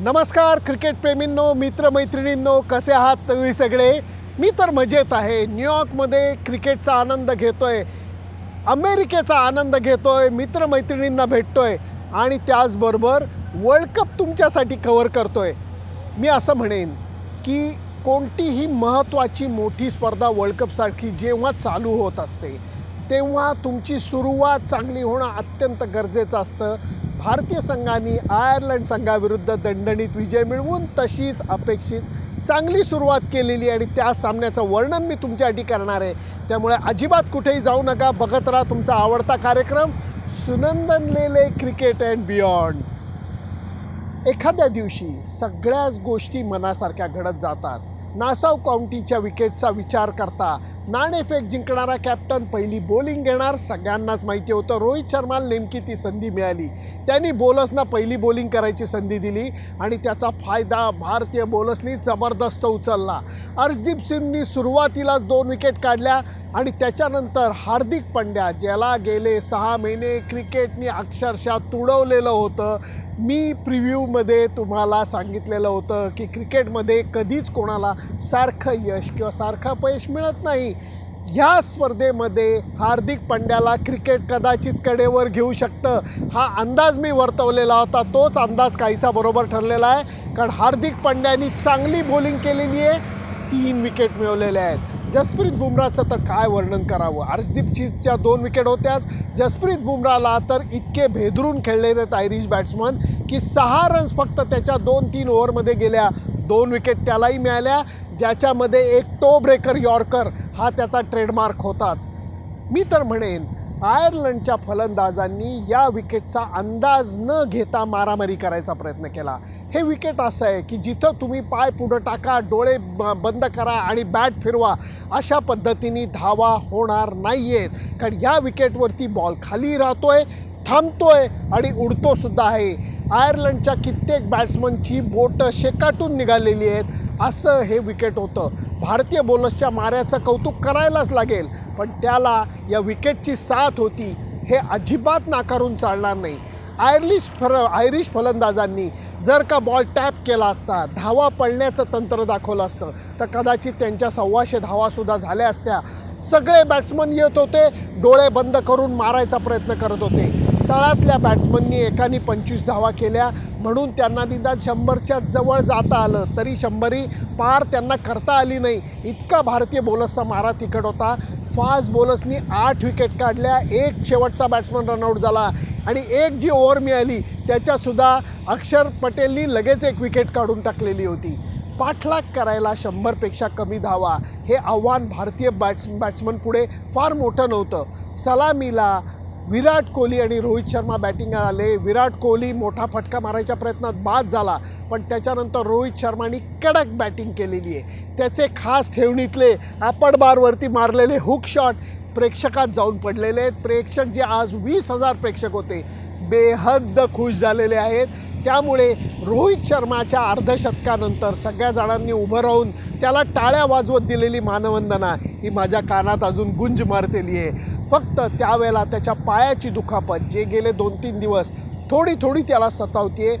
नमस्कार क्रिकेट प्रेमींनो, मित्रमैत्रिणींनो, कसे आहात तुम्ही सगळे? मी तर मजेत आहे. न्यूयॉर्कमध्ये क्रिकेटचा आनंद घेतोय, अमेरिकेचा आनंद घेतोय, मित्रमैत्रिणींना भेटतोय आणि त्याचबरोबर वर्ल्ड कप तुमच्यासाठी कव्हर करतोय. मी असं म्हणेन की कोणतीही महत्त्वाची मोठी स्पर्धा वर्ल्ड कपसारखी जेव्हा चालू होत असते तेव्हा तुमची सुरुवात चांगली होणं अत्यंत गरजेचं असतं. भारतीय संघाने आयर्लंड संघाविरुद्ध दणदणीत विजय मिळवून तशीच अपेक्षित चांगली सुरुवात केलेली आणि त्या सामन्याचं वर्णन मी तुमच्यासाठी करणार आहे. त्यामुळे अजिबात कुठेही जाऊ नका, बघत राहा तुमचा आवडता कार्यक्रम सुनंदन लेले क्रिकेट अँड बियॉन्ड. एखाद्या दिवशी सगळ्याच गोष्टी मनासारख्या घडत जातात. नासाव काउंटीच्या विकेटचा विचार करता नाणेफेक जिंकणारा कॅप्टन पहिली बॉलिंग घेणार. सगळ्यांनाच माहिती होतं रोहित शर्माला नेमकी ती संधी मिळाली. त्यांनी बॉलर्सना पहिली बॉलिंग करायची संधी दिली आणि त्याचा फायदा भारतीय बॉलर्सनी जबरदस्त उचलला. अर्शदीप सिंगनी सुरुवातीलाच 2 विकेट काढल्या आणि त्याच्यानंतर हार्दिक पंड्या, ज्याला गेले 6 महिने क्रिकेटनी अक्षरशः तुडवलेलं होतं. मी प्रिव्ह्यूमध्ये तुम्हाला सांगितलेलं होतं की क्रिकेटमध्ये कधीच कोणाला सारखं यश किंवा सारखं अपयश मिळत नाही. ह्या स्पर्धेमध्ये हार्दिक पंड्याला क्रिकेट कदाचित कडेवर घेऊ शकतं, हा अंदाज मी वर्तवलेला होता. तोच अंदाज काहीसा बरोबर ठरलेला आहे, कारण हार्दिक पंड्यानी चांगली बॉलिंग केलेली आहे, 3 विकेट मिळवलेल्या आहेत. जसप्रीत बुमराचं तर काय वर्णन करावं. अर्शदीपच्या 2 विकेट होत्याच. जसप्रीत बुमराला तर इतके भेदरून खेळलेले आहेत आयरिश बॅट्समन की 6 रन्स फक्त त्याच्या 2-3 ओव्हरमध्ये गेल्या. 2 विकेट त्यालाही मिळाल्या, ज्याच्यामध्ये एक टो ब्रेकर यॉर्कर हा त्याचा ट्रेडमार्क होताच. मी तर म्हणेन आयर्लंडच्या फलंदाजांनी या विकेटचा अंदाज न घेता मारामारी करायचा प्रयत्न केला. हे विकेट असं आहे की जिथं तुम्ही पाय पुढं टाका, डोळे बंद करा आणि बॅट फिरवा, अशा पद्धतीने धावा होणार नाही आहेत. कारण या विकेटवरती बॉल खाली राहतोय, थांबतोय आणि उडतोसुद्धा आहे. आयर्लंडच्या कित्येक बॅट्समनची बोटं शेकाटून निघालेली आहेत. असं हे विकेट होतं. भारतीय बॉलर्सच्या माऱ्याचं कौतुक करायलाच लागेल, पण त्याला या विकेटची साथ होती हे अजिबात नाकारून चालणार नाही. आयरिश फलंदाजांनी जर का बॉल टॅप केला असता, धावा पळण्याचं तंत्र दाखवलं असतं तर कदाचित त्यांच्या 125 धावासुद्धा झाल्या असत्या. सगळे बॅट्समन येत होते, डोळे बंद करून मारायचा प्रयत्न करत होते. तळातल्या बॅट्समननी एकाने 25 धावा केल्या म्हणून त्यांना निदान 100च्या जवळ जाता आलं, तरी 100ही पार त्यांना करता आली नाही. इतका भारतीय बॉलर्सचा मारा तिखट होता. फास्ट बॉलर्सनी 8 विकेट काढल्या, एक शेवटचा बॅट्समन रनआउट झाला आणि एक जी ओव्हर मिळाली त्याच्यातसुद्धा अक्षर पटेलनी लगेच 1 विकेट काढून टाकलेली होती. पाठलाग करायला 100पेक्षा कमी धावा हे आव्हान भारतीय बॅट्समन पुढे फार मोठं नव्हतं. सलामीला विराट कोहली आणि रोहित शर्मा बॅटिंगला आले. विराट कोहली मोठा फटका मारायच्या प्रयत्नात बाद झाला, पण त्याच्यानंतर रोहित शर्मानी कडक बॅटिंग केलेली आहे. त्याचे खास ठेवणीतले आपण बारवरती मारलेले हुक शॉट प्रेक्षकात जाऊन पडलेले आहेत. प्रेक्षक जे आज 20,000 प्रेक्षक होते बेहद्द खुश झालेले आहेत. त्यामुळे रोहित शर्माच्या अर्धशतकानंतर सगळ्या जणांनी उभं राहून त्याला टाळ्या वाजवत दिलेली मानवंदना ही माझ्या कानात अजून गुंज मारतेली आहे. फक्त त्यावेळेला त्याच्या पायाची दुखापत जे गेले 2-3 दिवस थोडी त्याला सतावते,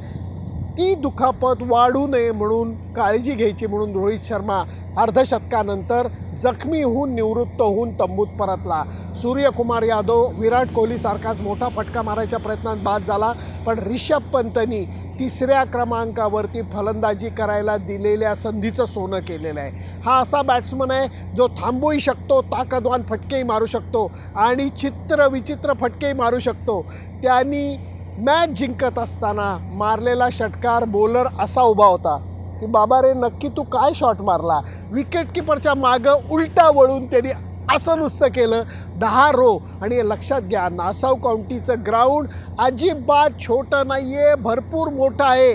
ती दुखापत वाढू नये म्हणून काळजी घ्यायची म्हणून रोहित शर्मा अर्धशतकानंतर जखमी होऊन निवृत्त होऊन तंबूत परतला. सूर्यकुमार यादव विराट कोहलीसारखाच मोठा फटका मारायच्या प्रयत्नात बाद झाला, पण रिषभ पंतनी 3ऱ्या क्रमांकावरती फलंदाजी करायला दिलेल्या संधीचं सोनं केलेलं आहे. हा असा बॅट्समन आहे जो थांबूही शकतो, ताकदवान फटकेही मारू शकतो आणि चित्रविचित्र फटकेही मारू शकतो. त्यांनी मॅच जिंकत असताना मारलेला षटकार बॉलर असा उभा होता की बाबा रे, नक्की तू काय शॉट मारला. विकेटकीपरच्या मागं उलटा वळून त्यांनी असं नुसतं केलं. 10 रो. आणि लक्षात घ्या, नासाव काउंटीचं ग्राउंड अजिबात छोटं नाही आहे, भरपूर मोठं आहे.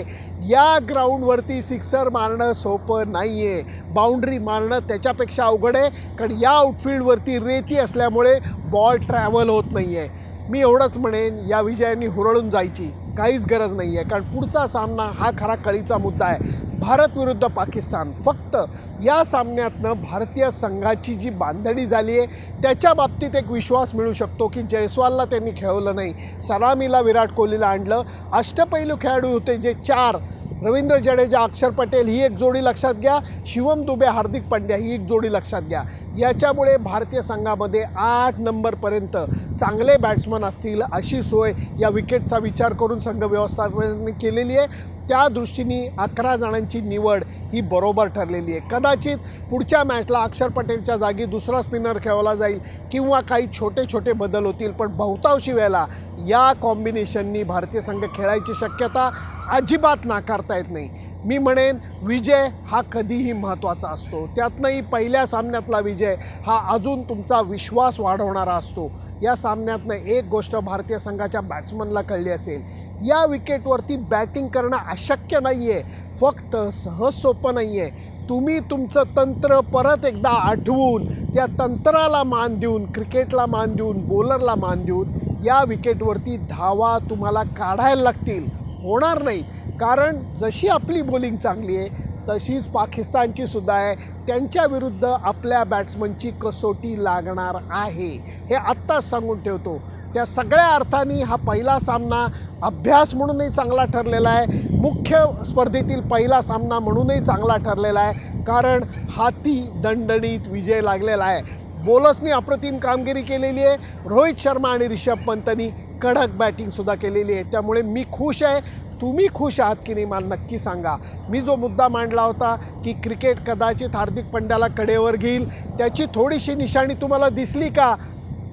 या ग्राउंडवरती सिक्सर मारणं सोपं नाही आहे, बाउंड्री मारणं त्याच्यापेक्षा अवघड आहे, कारण या आउटफील्डवरती रेती असल्यामुळे बॉल ट्रॅव्हल होत नाही आहे. मी एवढंच म्हणेन, या विजयाने हुरळून जायची काहीच गरज नाही आहे, कारण पुढचा सामना हा खरा कळीचा मुद्दा आहे. भारत विरुद्ध पाकिस्तान. फक्त या सामन्यातनं भारतीय संघाची जी बांधणी झाली आहे त्याच्या बाबतीत एक विश्वास मिळू शकतो की जयस्वालला त्यांनी खेळवलं नाही, सलामीला विराट कोहलीला आणलं. अष्टपैलू खेळाडू होते जे 4 रवींद्र जडेजा, अक्षर पटेल ही एक जोडी लक्षात घ्या, शिवम दुबे, हार्दिक पांड्या ही एक जोडी लक्षात घ्या. याच्यामुळे भारतीय संघामध्ये 8 नंबरपर्यंत चांगले बॅट्समन असतील अशी सोय या विकेटचा विचार करून संघ व्यवस्थापनाने केलेली आहे. त्या दृष्टीने 11 जणांची निवड ही बरोबर ठरलेली आहे. कदाचित पुढच्या मॅचला अक्षर पटेलच्या जागी दुसरा स्पिनर खेळवला जाईल किंवा काही छोटे छोटे बदल होतील, पण बहुतांशी वेळेला या कॉम्बिनेशननी भारतीय संघ खेळायची शक्यता अजिबात नाकारता येत नाही. मी म्हणेन विजय हा कधीही महत्त्वाचा असतो, त्यातनंही पहिल्या सामन्यातला विजय हा अजून तुमचा विश्वास वाढवणारा असतो. या सामन्यातनं एक गोष्ट भारतीय संघाच्या बॅट्समनला कळली असेल, या विकेटवरती बॅटिंग करणं अशक्य नाही आहे, फक्त सहज सोपं नाही आहे. तुम्ही तुमचं तंत्र परत एकदा आठवून त्या तंत्राला मान देऊन, क्रिकेटला मान देऊन, बॉलरला मान देऊन या विकेटवरती धावा तुम्हाला काढायला लागतील. होणार नाही, कारण जशी आपली बॉलिंग चांगली आहे तशीच पाकिस्तानची सुद्धा आहे. त्यांच्या विरुद्ध आपल्या बॅट्समनची कसोटी लागणार आहे, हे आत्ताच सांगून ठेवतो. त्या सगळ्या अर्थाने हा पहिला सामना अभ्यास म्हणूनही चांगला ठरलेला आहे, मुख्य स्पर्धेतील पहिला सामना म्हणूनही चांगला ठरलेला आहे, कारण हाती दणदणीत विजय लागलेला आहे. बॉलर्सनी अप्रतिम कामगिरी केलेली आहे. रोहित शर्मा आणि ऋषभ पंतनी कडक बॅटिंगसुद्धा केलेली आहे. त्यामुळे मी खुश आहे. तुम्ही खुश आहात की नाही मला नक्की सांगा. मी जो मुद्दा मांडला होता की क्रिकेट कदाचित हार्दिक पंड्याला कडेवर घेईल, त्याची थोडीशी निशाणी तुम्हाला दिसली का?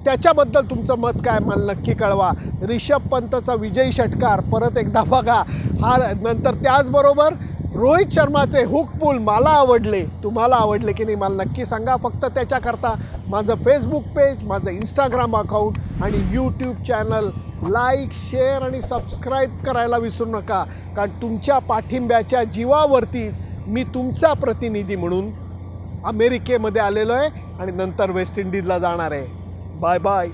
त्याच्याबद्दल तुमचं मत काय मला नक्की कळवा. ऋषभ पंतचा विजयी षटकार परत एकदा बघा. हा नंतर त्याचबरोबर रोहित शर्माचे हुक पुल मला आवडले, तुम्हाला आवडले की नाही मला नक्की सांगा. फक्त त्याच्याकरता माझं फेसबुक पेज, माझं इंस्टाग्राम अकाउंट आणि यूट्यूब चॅनल लाईक, शेअर आणि सबस्क्राईब करायला विसरू नका, कारण तुमच्या पाठिंब्याच्या जीवावरतीच मी तुमचा प्रतिनिधी म्हणून अमेरिकेमध्ये आलेलो आहे आणि नंतर वेस्ट इंडिजला जाणार आहे. Bye bye.